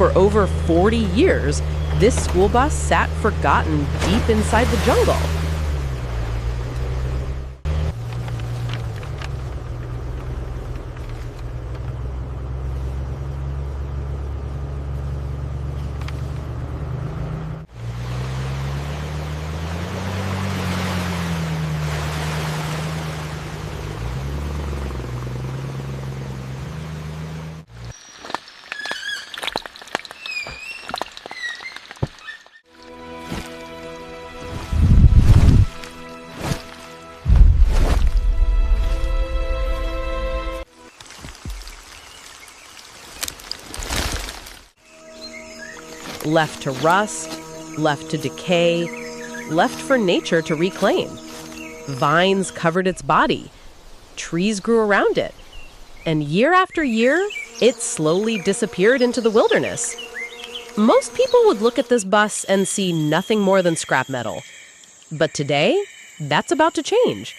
For over 40 years, this school bus sat forgotten deep inside the jungle. Left to rust, left to decay, left for nature to reclaim. Vines covered its body, trees grew around it, and year after year, it slowly disappeared into the wilderness. Most people would look at this bus and see nothing more than scrap metal. But today, that's about to change.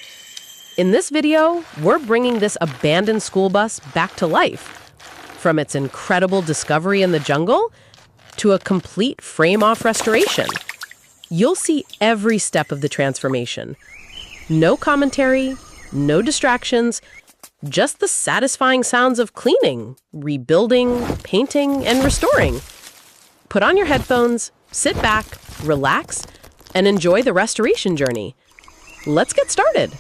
In this video, we're bringing this abandoned school bus back to life. From its incredible discovery in the jungle to a complete frame-off restoration. You'll see every step of the transformation. No commentary, no distractions, just the satisfying sounds of cleaning, rebuilding, painting, and restoring. Put on your headphones, sit back, relax, and enjoy the restoration journey. Let's get started.